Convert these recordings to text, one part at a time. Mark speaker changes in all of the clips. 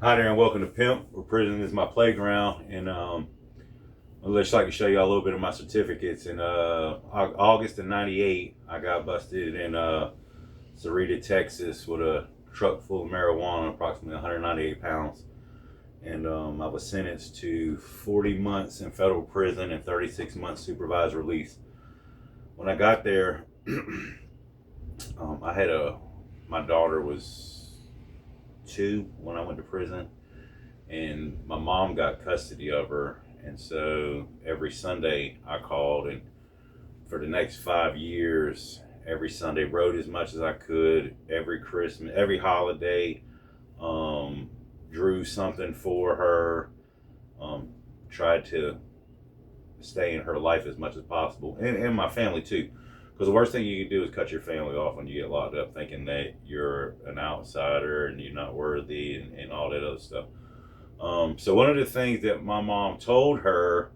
Speaker 1: Hi there and welcome to P.I.M.P, where prison is my playground. And I'd just like to show you a little bit of my certificates. In August of '98, I got busted in Sarita, Texas with a truck full of marijuana, approximately 198 pounds. And I was sentenced to 40 months in federal prison and 36 months supervised release. When I got there, I had my daughter was 2 when I went to prison, and my mom got custody of her. And so every Sunday I called, and for the next 5 years, every Sunday wrote as much as I could. Every Christmas, every holiday, um, drew something for her. Um, Tried to stay in her life as much as possible, and my family too. Because the worst thing you can do is cut your family off when you get locked up, thinking that you're an outsider and you're not worthy and all that other stuff. So one of the things that my mom told her,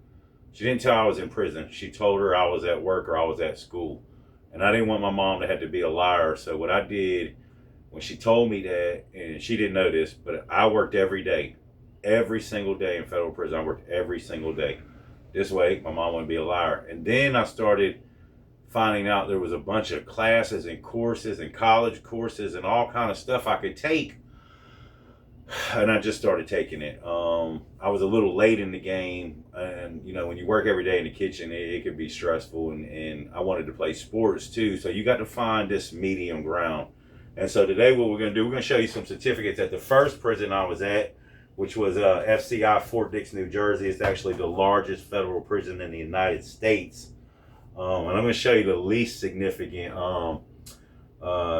Speaker 1: she didn't tell her I was in prison. She told her I was at work or I was at school. And I didn't want my mom to have to be a liar. So what I did when she told me that, and she didn't know this, but I worked every day, every single day in federal prison. I worked every single day. This way, my mom wouldn't be a liar. And then I started finding out there was a bunch of classes and courses and college courses and all kind of stuff I could take, and I just started taking it. I was a little late in the game, and when you work every day in the kitchen, it could be stressful, and I wanted to play sports too. So you got to find this medium ground. And so today, what we're going to do, we're going to show you some certificates at the first prison I was at, which was FCI Fort Dix, New Jersey. It's actually the largest federal prison in the United States. And I'm going to show you the least significant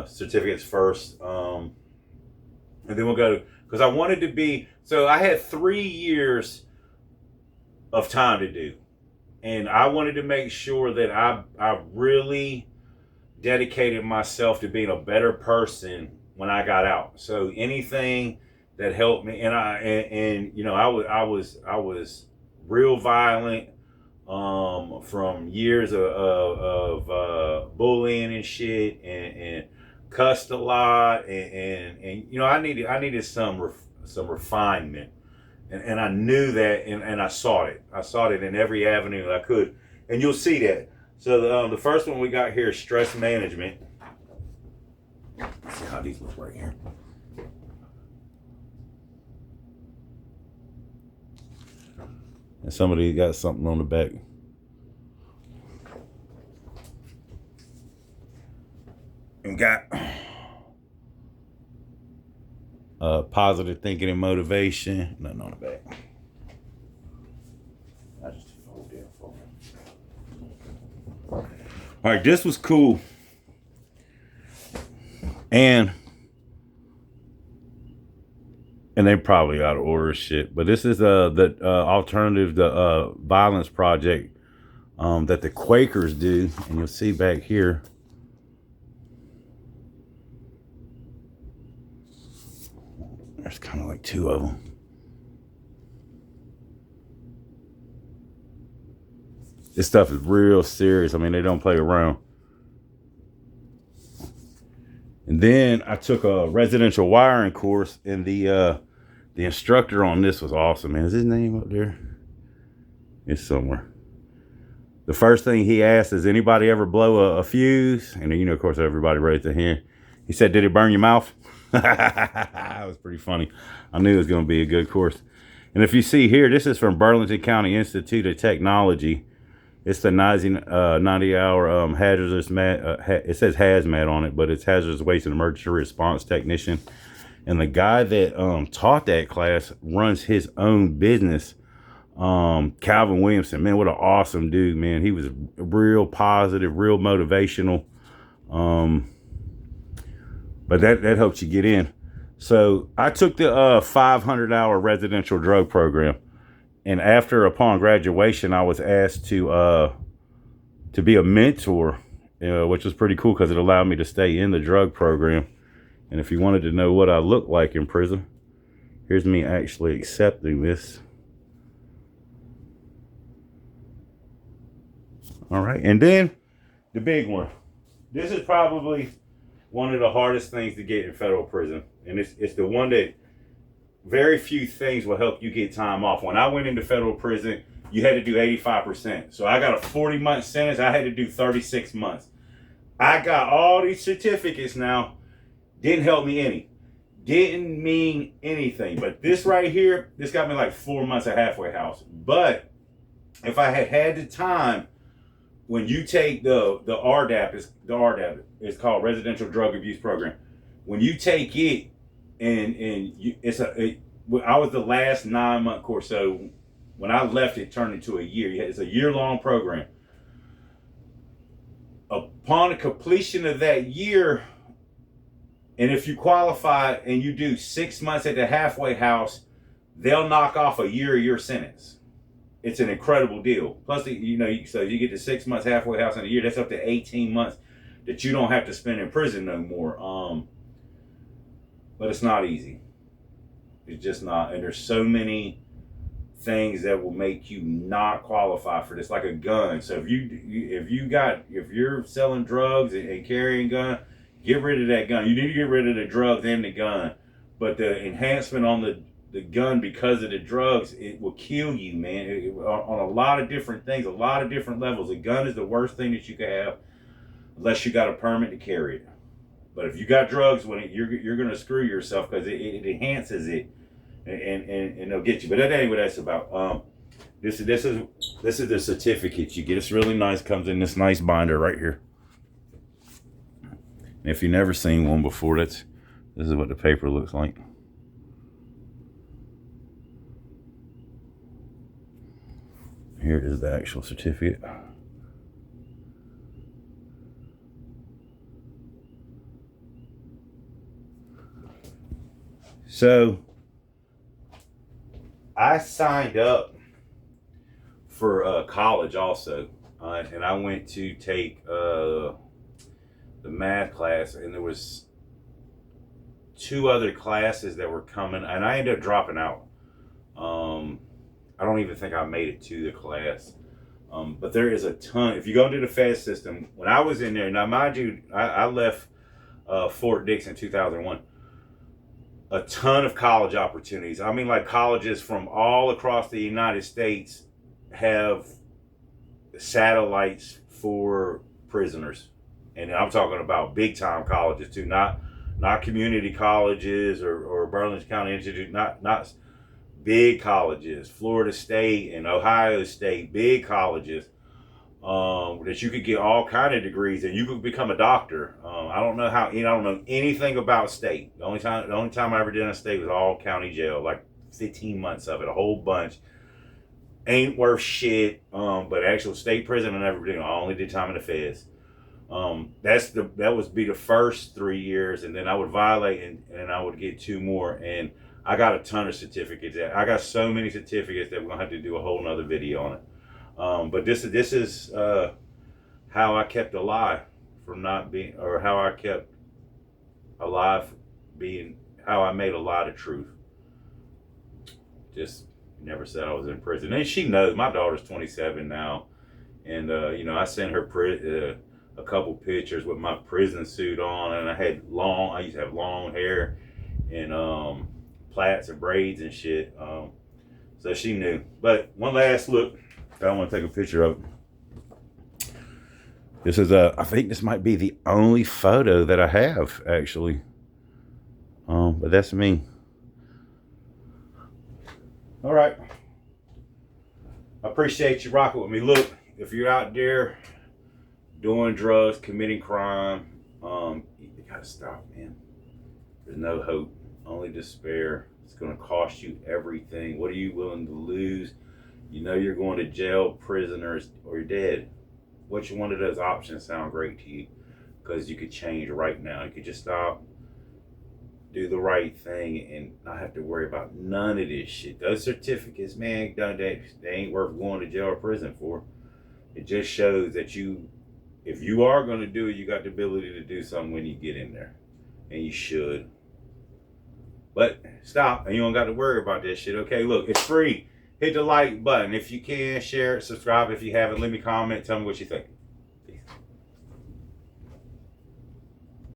Speaker 1: certificates first. And then we'll go, because I wanted to be, so I had 3 years of time to do. And I wanted to make sure that I really dedicated myself to being a better person when I got out. So anything that helped me, and I was real violent, from years of bullying and shit, and cussed a lot, and I needed some refinement, and I knew that, and I sought it in every avenue I could, and you'll see that. So the first one we got here is stress management. Let's see how these look right here. And somebody got something on the back. And got positive thinking and motivation. Nothing on the back. I just fold that for me. All right, this was cool. And they probably out of order shit, but this is the alternative to violence project that the Quakers do, and you'll see back here. There's kind of like 2 of them. This stuff is real serious. I mean, they don't play around. And then I took a residential wiring course, and the instructor on this was awesome, man. Is his name up there? It's somewhere. The first thing he asked, does anybody ever blow a fuse? And then, of course, everybody raised their hand. He said, did it burn your mouth? That was pretty funny. I knew it was going to be a good course. And if you see here, this is from Burlington County Institute of Technology. It's the 90-hour hazardous it says hazmat on it, but it's hazardous waste and emergency response technician. And the guy that taught that class runs his own business. Calvin Williamson, man, what an awesome dude, man. He was real positive, real motivational. But that helps you get in. So I took the 500-hour residential drug program. And upon graduation, I was asked to be a mentor, which was pretty cool because it allowed me to stay in the drug program. And if you wanted to know what I look like in prison, here's me actually accepting this. All right, and then the big one. This is probably one of the hardest things to get in federal prison, and it's the one that very few things will help you get time off. When I went into federal prison, you had to do 85%. So I got a 40-month sentence. I had to do 36 months. I got all these certificates now. Didn't help me any. Didn't mean anything. But this right here, this got me like 4 months at halfway house. But if I had had the time, when you take the RDAP, it's called Residential Drug Abuse Program. When you take it, and I was the last 9-month course. So when I left, it turned into a year. It's a year-long program. Upon the completion of that year, and if you qualify and you do 6 months at the halfway house, they'll knock off a year of your sentence. It's an incredible deal. Plus, so you get to 6 months halfway house in a year. That's up to 18 months that you don't have to spend in prison no more. But it's not easy. It's just not. And there's so many things that will make you not qualify for this, like a gun. So if you're selling drugs and carrying a gun, get rid of that gun. You need to get rid of the drugs and the gun. But the enhancement on the gun because of the drugs, it will kill you, man. On a lot of different things, a lot of different levels. A gun is the worst thing that you could have unless you got a permit to carry it. But if you got drugs, you're going to screw yourself because it enhances it, and they'll get you. But that ain't what that's about. This is the certificate you get. It's really nice. Comes in this nice binder right here. And if you've never seen one before, this is what the paper looks like. Here is the actual certificate. So I signed up for college also, and I went to take the math class, and there was 2 other classes that were coming, and I ended up dropping out. I don't even think I made it to the class. But there is a ton. If you go into the Fed system, when I was in there, now mind you, I left Fort Dix in 2001. A ton of college opportunities. I mean, like colleges from all across the United States have satellites for prisoners. And I'm talking about big time colleges too, not community colleges or Burlington County Institute, not big colleges, Florida State and Ohio State, big colleges that you could get all kind of degrees and you could become a doctor. I don't know anything about state. The only time I ever did in a state was all county jail, like 15 months of it, a whole bunch. Ain't worth shit. But actual state prison, I only did time in the feds. That would be the first 3 years, and then I would violate and I would get 2 more, and I got a ton of certificates. I got so many certificates that we're gonna have to do a whole nother video on it. But this is how I kept alive from not being, or how I kept alive being, how I made a lot of truth. Just never said I was in prison. And she knows, my daughter's 27 now, and I sent her a couple pictures with my prison suit on, and I used to have long hair and plaits and braids and shit. So she knew. But one last look, I want to take a picture of it. This is I think this might be the only photo that I have, actually. But that's me. All right. I appreciate you rocking with me. Look, if you're out there doing drugs, committing crime, you gotta stop, man. There's no hope, only despair. It's gonna cost you everything. What are you willing to lose? You know you're going to jail, prisoners, or you're dead. Which one of those options sound great to you? Because you could change right now. You could just stop, do the right thing, and not have to worry about none of this shit. Those certificates, man, they ain't worth going to jail or prison for. It just shows that if you are going to do it, you got the ability to do something when you get in there. And you should. But stop, and you don't got to worry about this shit. Okay, look, it's free. Hit the like button if you can. Share it, subscribe if you haven't. Leave me a comment. Tell me what you think.